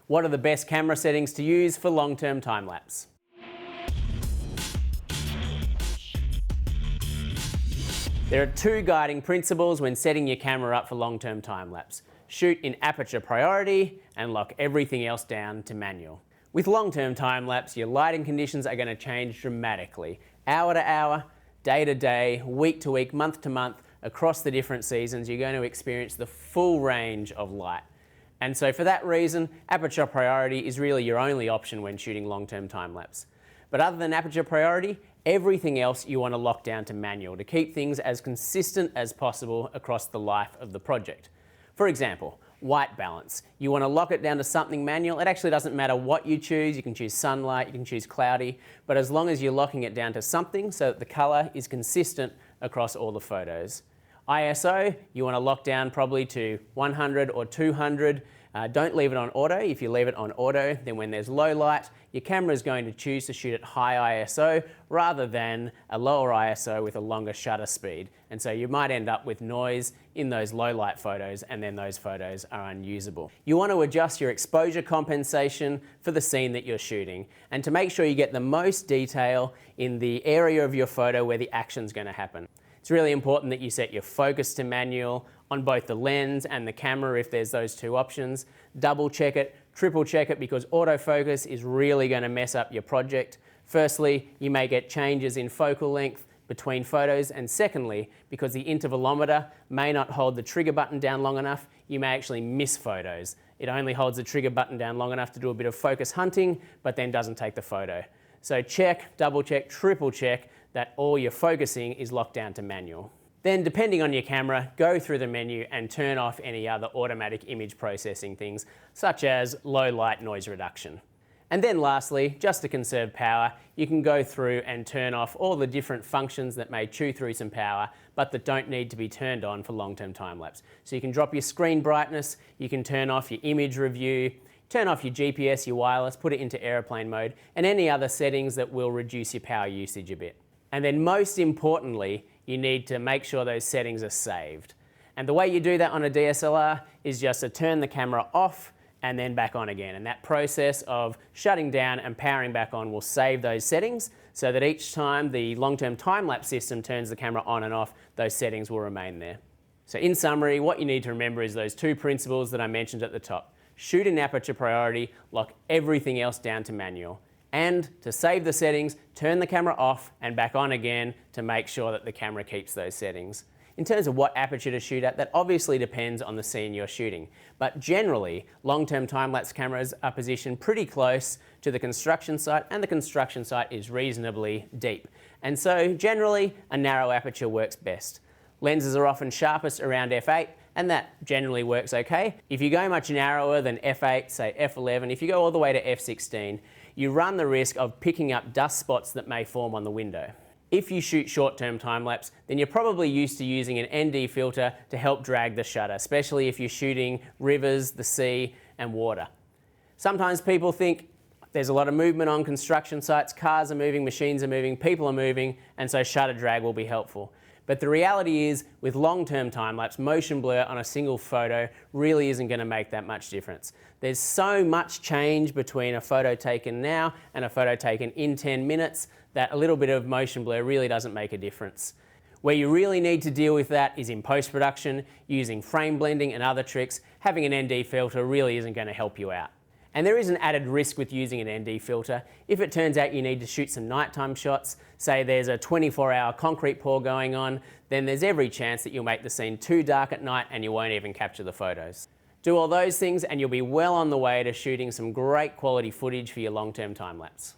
What are the best camera settings to use for long-term time-lapse? There are two guiding principles when setting your camera up for long-term time-lapse. Shoot in aperture priority and lock everything else down to manual. With long-term time-lapse, your lighting conditions are going to change dramatically. Hour to hour, day to day, week to week, month to month, across the different seasons, you're going to experience the full range of light. And so for that reason, aperture priority is really your only option when shooting long-term time-lapse. But other than aperture priority, everything else you want to lock down to manual to keep things as consistent as possible across the life of the project. For example, white balance. You want to lock it down to something manual. It actually doesn't matter what you choose. You can choose sunlight, you can choose cloudy, but as long as you're locking it down to something so that the color is consistent across all the photos. ISO, you want to lock down probably to 100 or 200. Don't leave it on auto. If you leave it on auto, then when there's low light, your camera is going to choose to shoot at high ISO rather than a lower ISO with a longer shutter speed. And so you might end up with noise in those low light photos, and then those photos are unusable. You want to adjust your exposure compensation for the scene that you're shooting, and to make sure you get the most detail in the area of your photo where the action's going to happen. It's really important that you set your focus to manual on both the lens and the camera if there's those two options. Double check it, triple check it, because autofocus is really going to mess up your project. Firstly, you may get changes in focal length between photos, and secondly, because the intervalometer may not hold the trigger button down long enough, you may actually miss photos. It only holds the trigger button down long enough to do a bit of focus hunting, but then doesn't take the photo. So check, double check, triple check that all your focusing is locked down to manual. Then, depending on your camera, go through the menu and turn off any other automatic image processing things, such as low light noise reduction. And then lastly, just to conserve power, you can go through and turn off all the different functions that may chew through some power, but that don't need to be turned on for long-term time-lapse. So you can drop your screen brightness, you can turn off your image review, turn off your GPS, your wireless, put it into airplane mode, and any other settings that will reduce your power usage a bit. And then most importantly, you need to make sure those settings are saved. And the way you do that on a DSLR is just to turn the camera off and then back on again. And that process of shutting down and powering back on will save those settings so that each time the long-term time-lapse system turns the camera on and off, those settings will remain there. So in summary, what you need to remember is those two principles that I mentioned at the top. Shoot in aperture priority, lock everything else down to manual. And to save the settings, turn the camera off and back on again to make sure that the camera keeps those settings. In terms of what aperture to shoot at, that obviously depends on the scene you're shooting. But generally, long-term time-lapse cameras are positioned pretty close to the construction site, and the construction site is reasonably deep. And so generally, a narrow aperture works best. Lenses are often sharpest around f8, and that generally works okay. If you go much narrower than f8, say f11, if you go all the way to f16, you run the risk of picking up dust spots that may form on the window. If you shoot short-term time-lapse, then you're probably used to using an ND filter to help drag the shutter, especially if you're shooting rivers, the sea, and water. Sometimes people think there's a lot of movement on construction sites, cars are moving, machines are moving, people are moving, and so shutter drag will be helpful. But the reality is, with long-term time-lapse, motion blur on a single photo really isn't going to make that much difference. There's so much change between a photo taken now and a photo taken in 10 minutes that a little bit of motion blur really doesn't make a difference. Where you really need to deal with that is in post-production, using frame blending and other tricks. Having an ND filter really isn't going to help you out. And there is an added risk with using an ND filter. If it turns out you need to shoot some nighttime shots, say there's a 24-hour concrete pour going on, then there's every chance that you'll make the scene too dark at night and you won't even capture the photos. Do all those things and you'll be well on the way to shooting some great quality footage for your long-term time-lapse.